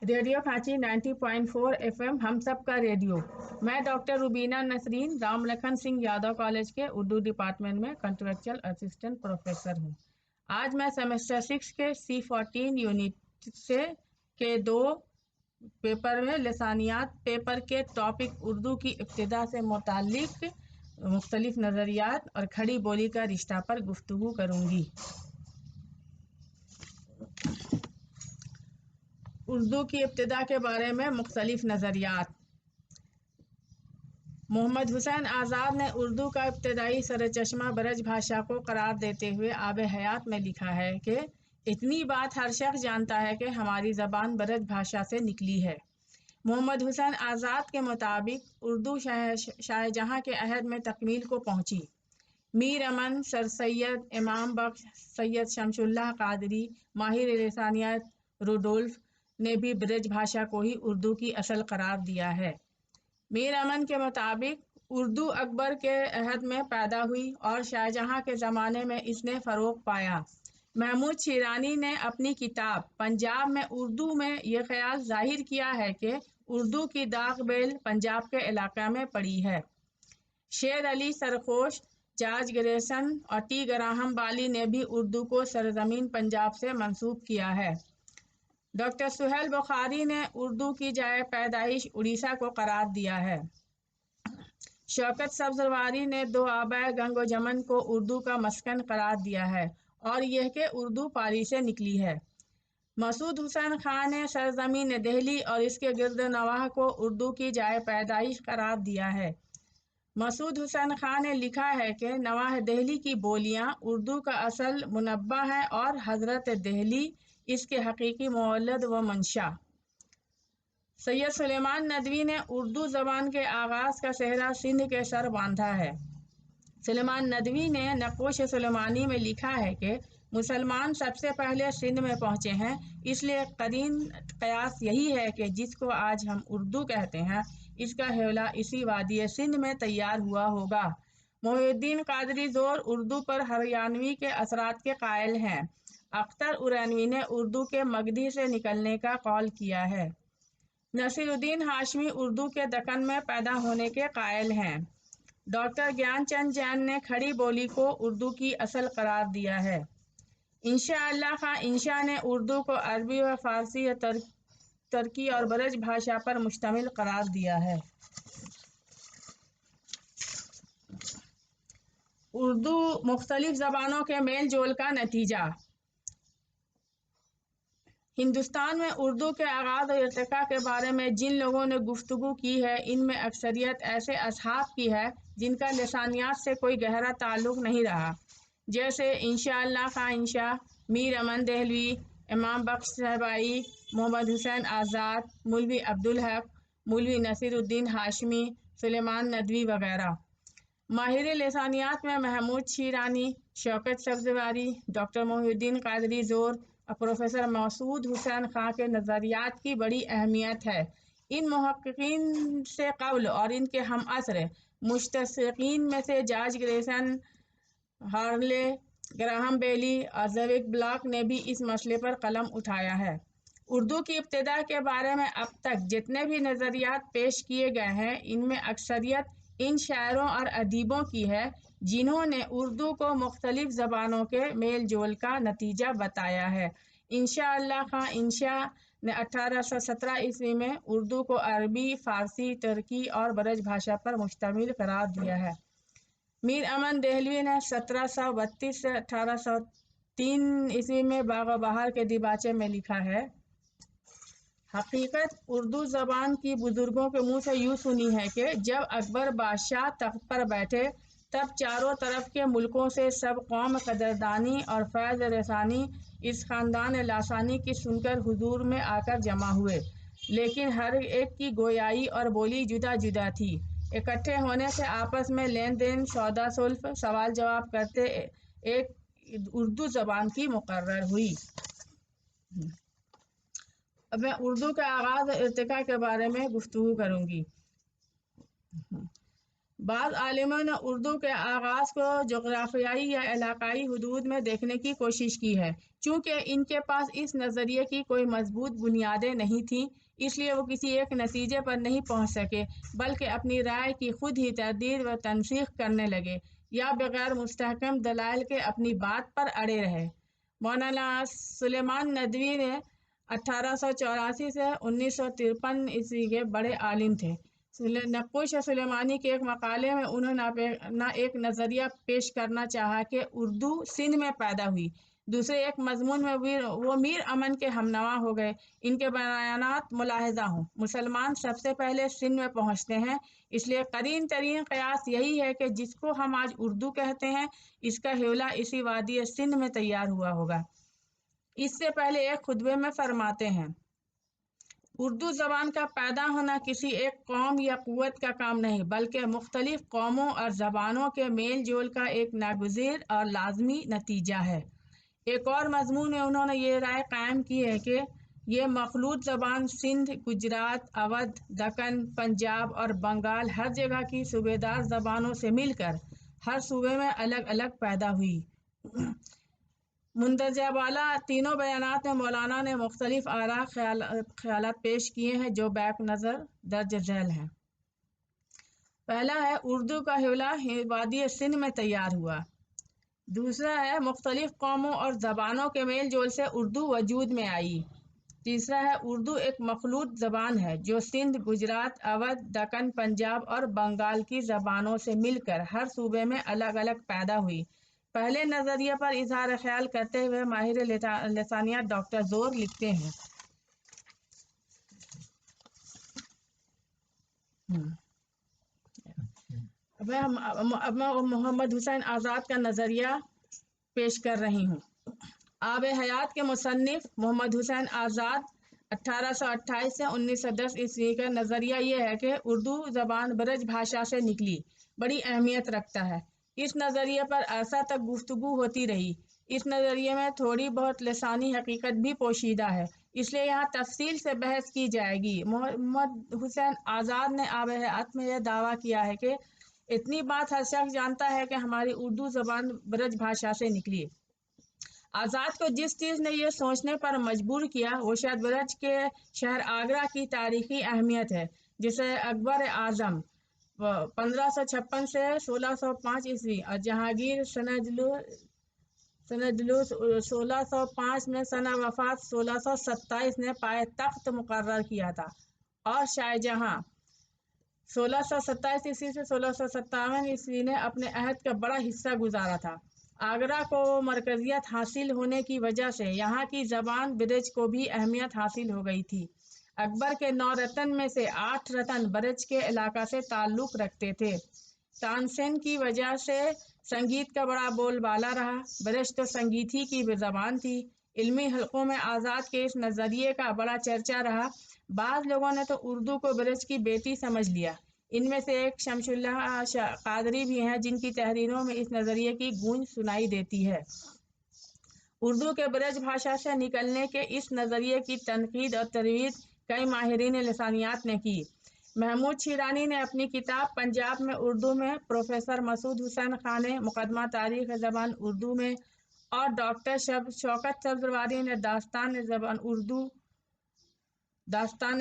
Radio کھانچی 90.4 FM ہم سب کا radio. میں ڈاکٹر روبینہ نسرین رام لکھن سنگھ یادو کالج کے اردو ڈپارٹمنٹ میں کنٹریکچوئل اسسٹنٹ پروفیسر ہوں. آج میں سیمسٹر 6 کے C14 یونٹ کے 2 پیپر میں لسانیات پیپر کے ٹاپک اردو کی ابتدا سے متعلق مختلف نظریات اور کھڑی بولی کا رشتہ پر گفتگو کروں گی. اردو کی ابتدا کے بارے میں مختلف نظریات. محمد حسین آزاد نے اردو کا ابتدائی سرچشمہ برج بھاشا کو قرار دیتے ہوئے آب حیات میں لکھا ہے کہ اتنی بات ہر شخص جانتا ہے کہ ہماری زبان برج بھاشا سے نکلی ہے. محمد حسین آزاد کے مطابق اردو شاہجہاں کے عہد میں تکمیل کو پہنچی. میر امن، سر سید امام بخش، سید شمس اللہ قادری، ماہر لسانیات روڈولف نے بھی برج بھاشا کو ہی اردو کی اصل قرار دیا ہے. میر امن کے مطابق اردو اکبر کے عہد میں پیدا ہوئی اور شاہجہاں کے زمانے میں اس نے فروغ پایا. محمود شیرانی نے اپنی کتاب پنجاب میں اردو میں یہ خیال ظاہر کیا ہے کہ اردو کی داغ بیل پنجاب کے علاقہ میں پڑی ہے. شیر علی سرخوش، جارج گریسن اور ٹی گراہم بالی نے بھی اردو کو سرزمین پنجاب سے منسوب کیا ہے. ڈاکٹر سہیل بخاری نے اردو کی جائے پیدائش اڑیسہ کو قرار دیا ہے. شوکت سبزواری نے دو آبائے گنگ و جمن کو اردو کا مسکن قرار دیا ہے اور یہ کہ اردو پاری سے نکلی ہے. مسعود حسین خان نے سرزمین دہلی اور اس کے گرد و نواح کو اردو کی جائے پیدائش قرار دیا ہے. مسعود حسین خان نے لکھا ہے کہ نواح دہلی کی بولیاں اردو کا اصل منبع ہے اور حضرت دہلی اس کے حقیقی مولد و منشا. سید سلیمان ندوی نے اردو زبان کے آغاز کا صحرا سندھ کے سر باندھا ہے. سلیمان ندوی نے نقوش سلیمانی میں لکھا ہے کہ مسلمان سب سے پہلے سندھ میں پہنچے ہیں، اس لیے قرین قیاس یہی ہے کہ جس کو آج ہم اردو کہتے ہیں اس کا حوالہ اسی وادی سندھ میں تیار ہوا ہوگا. محی الدین قادری زور اردو پر ہریانوی کے اثرات کے قائل ہیں. اختر اورینوی نے اردو کے مگدی سے نکلنے کا قول کیا ہے. نصیر الدین ہاشمی اردو کے دکن میں پیدا ہونے کے قائل ہیں. ڈاکٹر گیان چند جین نے کھڑی بولی کو اردو کی اصل قرار دیا ہے. انشاء اللہ خاں انشا نے اردو کو عربی و فارسی ترکی اور برج بھاشا پر مشتمل قرار دیا ہے. اردو مختلف زبانوں کے میل جول کا نتیجہ. ہندوستان میں اردو کے آغاز اور ارتقاء کے بارے میں جن لوگوں نے گفتگو کی ہے ان میں اکثریت ایسے اصحاب کی ہے جن کا لسانیات سے کوئی گہرا تعلق نہیں رہا، جیسے انشاء اللہ خاں انشا، میر امن دہلوی، امام بخش صاحبائی، محمد حسین آزاد، مولوی عبدالحق، مولوی نصیر الدین ہاشمی، سلیمان ندوی وغیرہ. ماہر لسانیات میں محمود شیرانی، شوکت سبزواری، ڈاکٹر محی الدین قادری زور اور پروفیسر مسعود حسین خان کے نظریات کی بڑی اہمیت ہے. ان محققین سے قبل اور ان کے ہم عصر مستشرقین میں سے جارج گریسن، ہارلے، گراہم بیلی اور زیوگ بلاک نے بھی اس مسئلے پر قلم اٹھایا ہے. اردو کی ابتدا کے بارے میں اب تک جتنے بھی نظریات پیش کیے گئے ہیں ان میں اکثریت ان شاعروں اور ادیبوں کی ہے جنہوں نے اردو کو مختلف زبانوں کے میل جول کا نتیجہ بتایا ہے. انشاء اللہ خاں انشا نے 1817 عیسوی میں اردو کو عربی، فارسی، ترکی اور برج بھاشا پر مشتمل قرار دیا ہے. میر امن دہلوی نے 1732 سے 1803 عیسوی میں باغ و بہار کے دیباچے میں لکھا ہے: حقیقت اردو زبان کی بزرگوں کے منہ سے یوں سنی ہے کہ جب اکبر بادشاہ تخت پر بیٹھے تب چاروں طرف کے ملکوں سے سب قوم قدردانی اور فیض رسانی اس خاندان لاسانی کی سن کر حضور میں آ کر جمع ہوئے، لیکن ہر ایک کی گویائی اور بولی جدا جدا تھی. اکٹھے ہونے سے آپس میں لین دین، سودا سلف، سوال جواب کرتے ایک اردو زبان کی مقرر ہوئی. اب میں اردو کے آغاز اور ارتقاء کے بارے میں گفتگو کروں گی. بعض عالموں نے اردو کے آغاز کو جغرافیائی یا علاقائی حدود میں دیکھنے کی کوشش کی ہے، چونکہ ان کے پاس اس نظریے کی کوئی مضبوط بنیادیں نہیں تھیں، اس لیے وہ کسی ایک نتیجے پر نہیں پہنچ سکے، بلکہ اپنی رائے کی خود ہی تردید و تنسیخ کرنے لگے یا بغیر مستحکم دلائل کے اپنی بات پر اڑے رہے۔ مولانا سلیمان ندوی نے 1884 سے 1953 کے بڑے عالم تھے۔ نقوش سلیمانی کے ایک مقالے میں انہوں نے ایک نظریہ پیش کرنا چاہا کہ اردو سندھ میں پیدا ہوئی۔ دوسرے ایک مضمون میں وہ میر امن کے ہمنوا ہو گئے۔ ان کے بیانات ملاحظہ ہوں، مسلمان سب سے پہلے سندھ میں پہنچتے ہیں، اس لیے قرین ترین قیاس یہی ہے کہ جس کو ہم آج اردو کہتے ہیں، اس کا حوالہ اسی وادی سندھ میں تیار ہوا ہوگا۔ اس سے پہلے ایک خطبے میں فرماتے ہیں، اردو زبان کا پیدا ہونا کسی ایک قوم یا قوت کا کام نہیں، بلکہ مختلف قوموں اور زبانوں کے میل جول کا ایک ناگزیر اور لازمی نتیجہ ہے۔ ایک اور مضمون میں انہوں نے یہ رائے قائم کی ہے کہ یہ مخلوط زبان سندھ، گجرات، اودھ، دکن، پنجاب اور بنگال ہر جگہ کی صوبیدار زبانوں سے مل کر ہر صوبے میں الگ الگ پیدا ہوئی۔ مندرجہ بالا تینوں بیانات میں مولانا نے مختلف آراء خیالات پیش کیے ہیں جو بیک نظر درج ذیل ہیں۔ پہلا ہے اردو کا حوالہ وادی سندھ میں تیار ہوا۔ دوسرا ہے مختلف قوموں اور زبانوں کے میل جول سے اردو وجود میں آئی۔ تیسرا ہے اردو ایک مخلوط زبان ہے جو سندھ، گجرات، اودھ، دکن، پنجاب اور بنگال کی زبانوں سے مل کر ہر صوبے میں الگ الگ پیدا ہوئی۔ پہلے نظریے پر اظہار خیال کرتے ہوئے ماہر لسانیات ڈاکٹر زور لکھتے ہیں، اب میں محمد حسین آزاد کا نظریہ پیش کر رہی ہوں۔ آب حیات کے مصنف محمد حسین آزاد 1828 سے 1910 عیسوی کا نظریہ یہ ہے کہ اردو زبان برج بھاشا سے نکلی، بڑی اہمیت رکھتا ہے۔ اس نظریے پر عرصہ تک گفتگو ہوتی رہی۔ اس نظریے میں تھوڑی بہت لسانی حقیقت بھی پوشیدہ ہے، اس لیے یہاں تفصیل سے بحث کی جائے گی۔ محمد حسین آزاد نے آب حیات میں یہ دعویٰ کیا ہے کہ اتنی بات ہر شخص جانتا ہے کہ ہماری اردو زبان برج بھاشا سے نکلی۔ آزاد کو جس چیز نے یہ سوچنے پر مجبور کیا وہ شاید برج کے شہر آگرہ کی تاریخی اہمیت ہے، جسے اکبر اعظم 1556 سے 1605 عیسوی اور جہانگیر سنجلو 1605 میں سنہ وفات 1627 نے پائے تخت مقرر کیا تھا، اور شاہ جہاں 1627 عیسوی سے 1657 عیسوی نے اپنے عہد کا بڑا حصہ گزارا تھا۔ آگرہ کو مرکزیت حاصل ہونے کی وجہ سے یہاں کی زبان برج کو بھی اہمیت حاصل ہو گئی تھی۔ اکبر کے 9 رتن میں سے 8 رتن برج کے علاقہ سے تعلق رکھتے تھے۔ تانسین کی وجہ سے سنگیت کا بڑا بول بالا رہا۔ برج تو سنگیت ہی کی زبان تھی۔ علمی حلقوں میں آزاد کے اس نظریے کا بڑا چرچا رہا۔ بعض لوگوں نے تو اردو کو برج کی بیٹی سمجھ لیا۔ ان میں سے ایک شمس اللہ قادری بھی ہیں جن کی تحریروں میں اس نظریے کی گونج سنائی دیتی ہے۔ اردو کے برج بھاشا سے نکلنے کے اس نظریے کی تنقید اور ترویج کئی ماہرین لسانیات نے کی۔ محمود شیرانی نے اپنی کتاب پنجاب میں اردو میں، پروفیسر مسعود حسین خان نے مقدمہ تاریخ زبان اردو میں، اور ڈاکٹر شوکت سبزواری نے داستان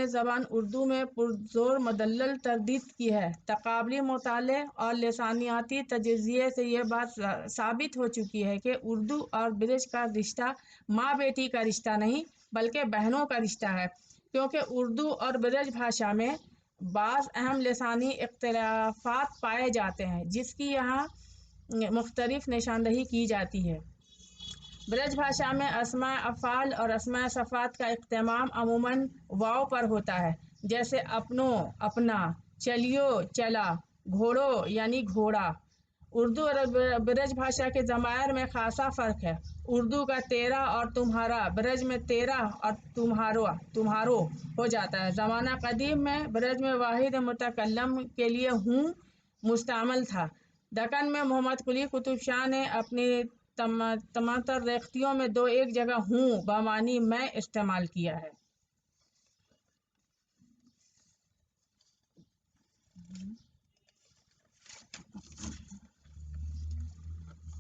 زبان اردو میں پرزور مدلل تردید کی ہے۔ تقابلی مطالعے اور لسانیاتی تجزیے سے یہ بات ثابت ہو چکی ہے کہ اردو اور برج کا رشتہ ماں بیٹی کا رشتہ نہیں بلکہ بہنوں کا رشتہ ہے، کیونکہ اردو اور برج بھاشا میں بعض اہم لسانی اختلافات پائے جاتے ہیں جس کی یہاں مختلف نشاندہی کی جاتی ہے۔ برج بھاشا میں اسماء افعال اور اسماء صفات کا اختتام عموماً واو پر ہوتا ہے، جیسے اپنو، اپنا، چلیو، چلا، گھوڑو یعنی گھوڑا۔ اردو اور برج بھاشا کے ضمائر میں خاصا فرق ہے۔ اردو کا تیرا اور تمہارا برج میں تیرا اور تمہارو ہو جاتا ہے۔ زمانہ قدیم میں برج میں واحد متکلم کے لیے ہوں مستعمل تھا۔ دکن میں محمد قلی قطب شاہ نے اپنی تماتر ریختیوں میں 2 ایک جگہ ہوں بمعنی میں استعمال کیا ہے۔